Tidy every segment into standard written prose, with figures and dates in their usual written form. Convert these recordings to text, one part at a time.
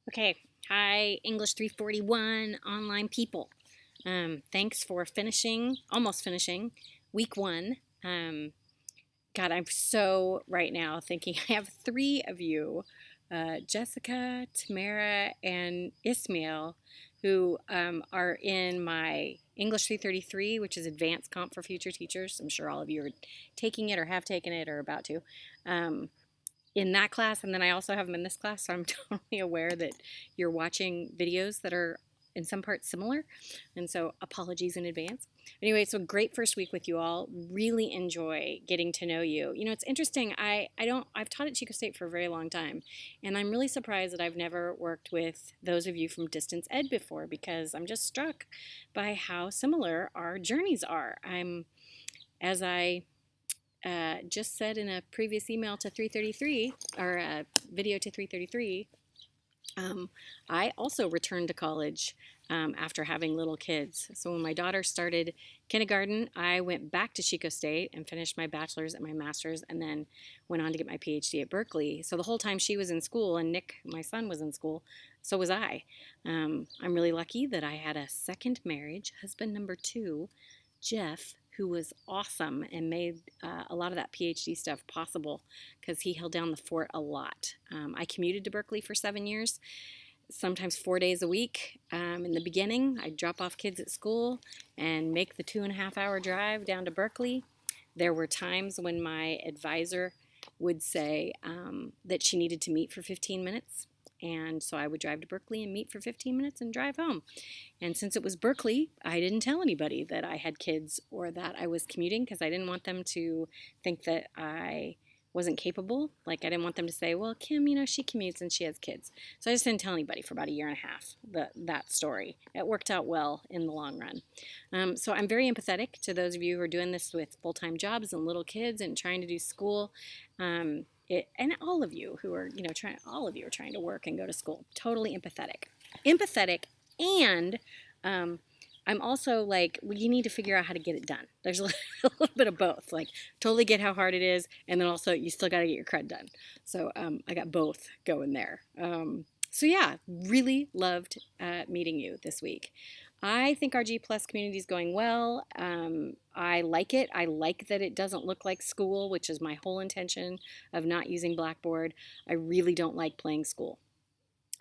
Okay, hi, English 341 online people. Thanks for almost finishing week one. God, I'm so right now thinking I have three of you, Jessica, Tamara, and Ismail, who are in my English 333, which is Advanced Comp for Future Teachers. I'm sure all of you are taking it or have taken it or about to. In that class, and then I also have them in this class, so I'm totally aware that you're watching videos that are in some parts similar, and so apologies in advance. Anyway, so great first week with you all. Really enjoy getting to know you. You know, it's interesting. I've taught at Chico State for a very long time, and I'm really surprised that I've never worked with those of you from distance ed before because I'm just struck by how similar our journeys are. As I just said in a previous email to 333, or a video to 333, I also returned to college after having little kids. So when my daughter started kindergarten, I went back to Chico State and finished my bachelor's and my master's, and then went on to get my PhD at Berkeley. So the whole time she was in school and Nick, my son, was in school, so was I. I'm really lucky that I had a second marriage, husband number two, Jeff, who was awesome and made a lot of that PhD stuff possible because he held down the fort a lot. I commuted to Berkeley for 7 years, sometimes 4 days a week. In the beginning, I'd drop off kids at school and make the 2.5 hour drive down to Berkeley. There were times when my advisor would say that she needed to meet for 15 minutes. And so I would drive to Berkeley and meet for 15 minutes and drive home. And since it was Berkeley, I didn't tell anybody that I had kids or that I was commuting because I didn't want them to think that I wasn't capable. Like, I didn't want them to say, well, Kim, she commutes and she has kids. So I just didn't tell anybody for about a year and a half that story. It worked out well in the long run. So I'm very empathetic to those of you who are doing this with full-time jobs and little kids and trying to do school. And all of you who are, all of you are trying to work and go to school. Totally empathetic. Empathetic, and I'm also like, well, you need to figure out how to get it done. There's a little bit of both. Like, totally get how hard it is, and then also you still got to get your cred done. So I got both going there. So yeah, really loved meeting you this week. I think our G Plus community is going well. I like it. I like that it doesn't look like school, which is my whole intention of not using Blackboard. I really don't like playing school.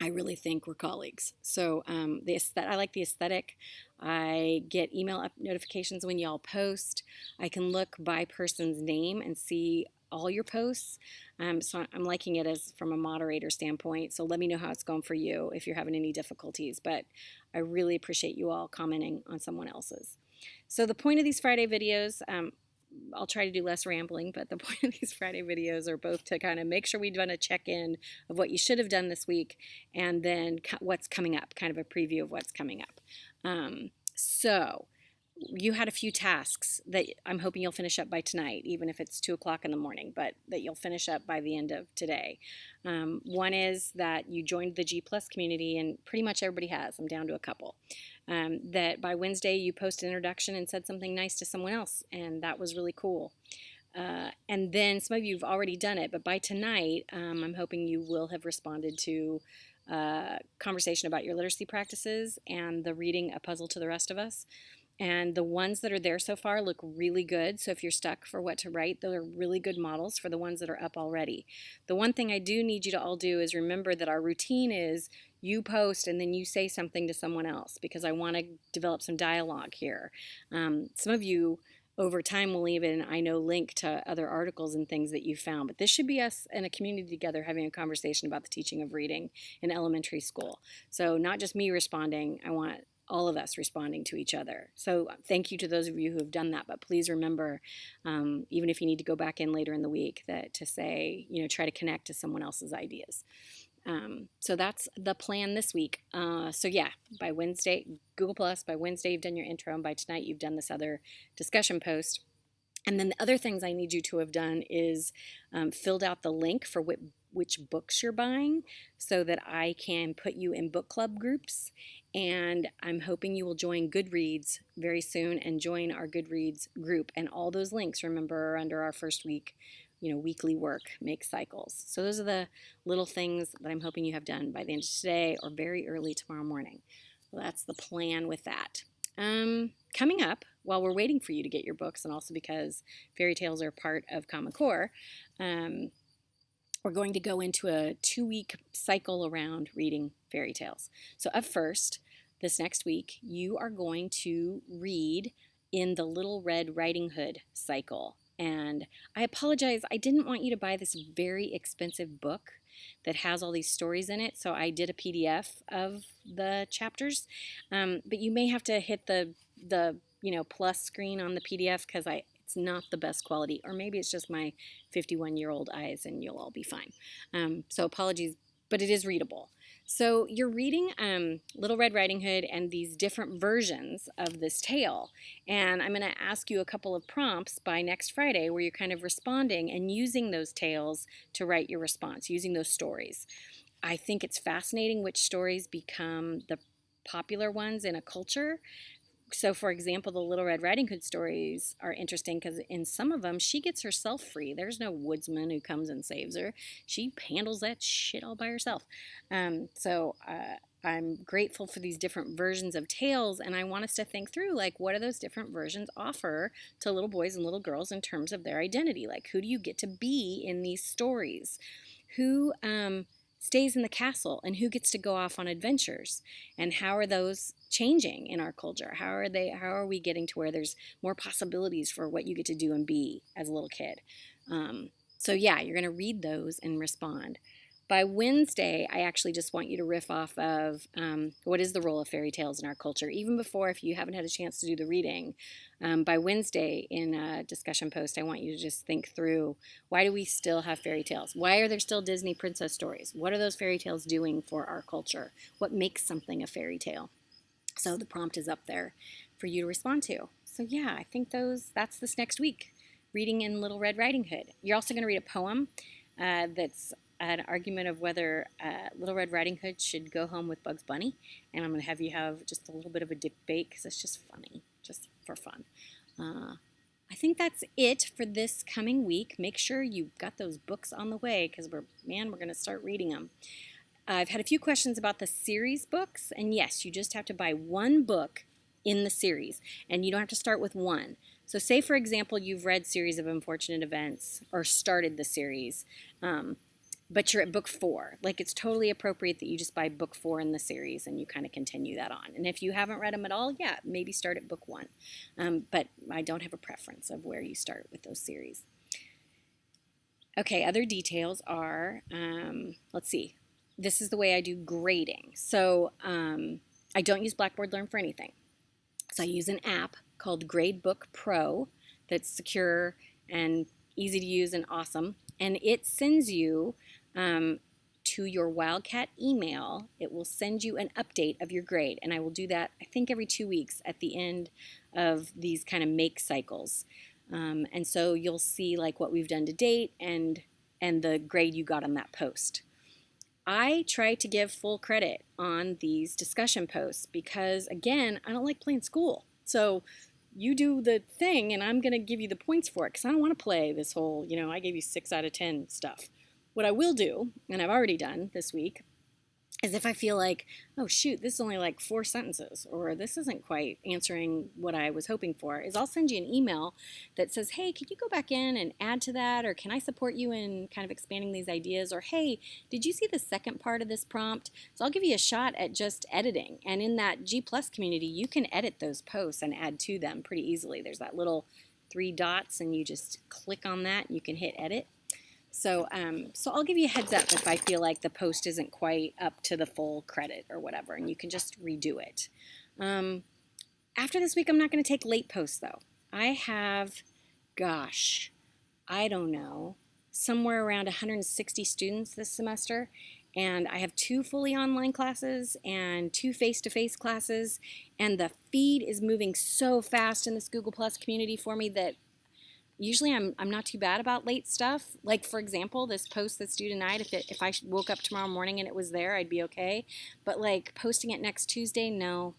I really think we're colleagues. So I like the aesthetic. I get email notifications when y'all post. I can look by person's name and see all your posts. So I'm liking it as from a moderator standpoint. So let me know how it's going for you if you're having any difficulties. But I really appreciate you all commenting on someone else's. So the point of these Friday videos, I'll try to do less rambling, but the point of these Friday videos are both to kind of make sure we've done a check-in of what you should have done this week and then what's coming up, kind of a preview of what's coming up. So you had a few tasks that I'm hoping you'll finish up by tonight, even if it's 2 o'clock in the morning, but that you'll finish up by the end of today. One is that you joined the G Plus community, and pretty much everybody has. I'm down to a couple. That by Wednesday you posted an introduction and said something nice to someone else, and that was really cool. And then some of you have already done it, but by tonight, I'm hoping you will have responded to conversation about your literacy practices and the reading A Puzzle to the Rest of Us. And the ones that are there so far look really good. So if you're stuck for what to write, those are really good models for the ones that are up already. The one thing I do need you to all do is remember that our routine is you post and then you say something to someone else, because I want to develop some dialogue here. Some of you over time will even, I know, link to other articles and things that you found. But this should be us in a community together having a conversation about the teaching of reading in elementary school. So not just me responding, I want all of us responding to each other. So thank you to those of you who have done that. But please remember, even if you need to go back in later in the week, that to say, try to connect to someone else's ideas. So that's the plan this week. So yeah, by Wednesday, Google Plus, by Wednesday you've done your intro, and by tonight you've done this other discussion post. And then the other things I need you to have done is filled out the link for which books you're buying so that I can put you in book club groups. And I'm hoping you will join Goodreads very soon and join our Goodreads group. And all those links, remember, are under our first week weekly work make cycles. So those are the little things that I'm hoping you have done by the end of today or very early tomorrow morning. Well, that's the plan with that. Coming up, while we're waiting for you to get your books, and also because fairy tales are part of Common Core, we're going to go into a 2-week cycle around reading fairy tales. So up first, this next week, you are going to read in the Little Red Riding Hood cycle. And I apologize, I didn't want you to buy this very expensive book that has all these stories in it, so I did a PDF of the chapters. But you may have to hit the plus screen on the PDF because it's not the best quality, or maybe it's just my 51-year-old eyes and you'll all be fine. So apologies, but it is readable. So you're reading Little Red Riding Hood and these different versions of this tale. And I'm going to ask you a couple of prompts by next Friday where you're kind of responding and using those tales to write your response, using those stories. I think it's fascinating which stories become the popular ones in a culture. So, for example, the Little Red Riding Hood stories are interesting because in some of them, she gets herself free. There's no woodsman who comes and saves her. She handles that shit all by herself. I'm grateful for these different versions of tales, and I want us to think through, like, what do those different versions offer to little boys and little girls in terms of their identity? Like, who do you get to be in these stories? Who stays in the castle and who gets to go off on adventures, and how are those changing in our culture? How are we getting to where there's more possibilities for what you get to do and be as a little kid? So yeah, you're going to read those and respond. By Wednesday, I actually just want you to riff off of what is the role of fairy tales in our culture, even before, if you haven't had a chance to do the reading. By Wednesday, in a discussion post, I want you to just think through, why do we still have fairy tales? Why are there still Disney princess stories? What are those fairy tales doing for our culture? What makes something a fairy tale? So the prompt is up there for you to respond to. So yeah, I think that's this next week, reading in Little Red Riding Hood. You're also going to read a poem that's an argument of whether Little Red Riding Hood should go home with Bugs Bunny, and I'm going to have you have just a little bit of a debate because it's just funny, just for fun. I think that's it for this coming week. Make sure you've got those books on the way because we're going to start reading them. I've had a few questions about the series books, and yes, you just have to buy one book in the series, and you don't have to start with one. So say, for example, you've read Series of Unfortunate Events or started the series, but you're at book 4. Like, it's totally appropriate that you just buy book 4 in the series and you kind of continue that on. And if you haven't read them at all, yeah, maybe start at book 1. But I don't have a preference of where you start with those series. Okay, other details are, let's see. This is the way I do grading. So I don't use Blackboard Learn for anything. So I use an app called Gradebook Pro that's secure and easy to use and awesome. And it sends you to your Wildcat email. It will send you an update of your grade. And I will do that, I think, every 2 weeks at the end of these kind of make cycles. And so you'll see like what we've done to date and the grade you got on that post. I try to give full credit on these discussion posts because, again, I don't like playing school. So you do the thing and I'm going to give you the points for it because I don't want to play this whole, I gave you 6 out of 10 stuff. What I will do, and I've already done this week, is if I feel like, oh shoot, this is only like 4 sentences, or this isn't quite answering what I was hoping for, is I'll send you an email that says, hey, can you go back in and add to that, or can I support you in kind of expanding these ideas, or hey, did you see the second part of this prompt? So I'll give you a shot at just editing, and in that G+ community, you can edit those posts and add to them pretty easily. There's that little 3 dots, and you just click on that, and you can hit edit. So I'll give you a heads up if I feel like the post isn't quite up to the full credit or whatever, and you can just redo it. After this week, I'm not going to take late posts, though. I have, I don't know, somewhere around 160 students this semester, and I have 2 fully online classes and 2 face-to-face classes, and the feed is moving so fast in this Google Plus community for me that usually I'm not too bad about late stuff. Like, for example, this post that's due tonight, if I woke up tomorrow morning and it was there, I'd be okay. But like posting it next Tuesday, no,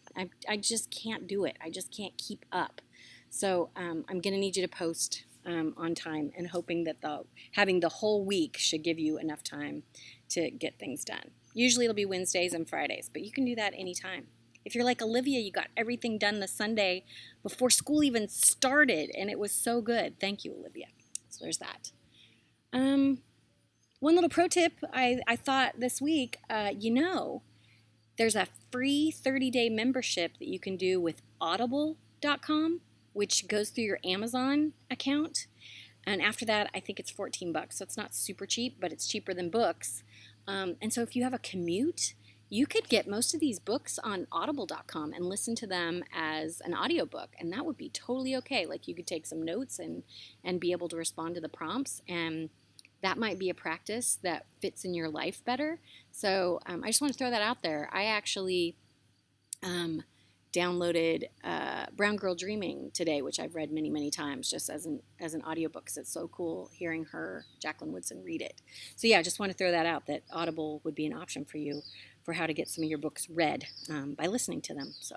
I just can't do it. I just can't keep up. So I'm going to need you to post on time, and hoping that having the whole week should give you enough time to get things done. Usually it'll be Wednesdays and Fridays, but you can do that anytime. If you're like Olivia, you got everything done the Sunday before school even started, and it was so good. Thank you, Olivia. So there's that. One little pro tip I thought this week, there's a free 30-day membership that you can do with audible.com, which goes through your Amazon account. And after that, I think it's $14. So it's not super cheap, but it's cheaper than books. And so if you have a commute, you could get most of these books on audible.com and listen to them as an audiobook. And that would be totally okay. Like you could take some notes and be able to respond to the prompts. And that might be a practice that fits in your life better. So I just want to throw that out there. I actually downloaded Brown Girl Dreaming today, which I've read many, many times just as an audiobook, because it's so cool hearing her, Jacqueline Woodson, read it. So yeah, I just want to throw that out, that Audible would be an option for you for how to get some of your books read by listening to them. So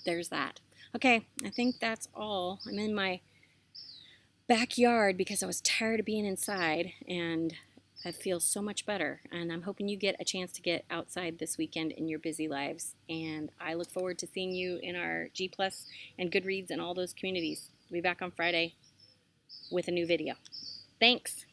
there's that. Okay, I think that's all. I'm in my backyard because I was tired of being inside, and I feel so much better. And I'm hoping you get a chance to get outside this weekend in your busy lives. And I look forward to seeing you in our G Plus and Goodreads and all those communities. We'll be back on Friday with a new video. Thanks.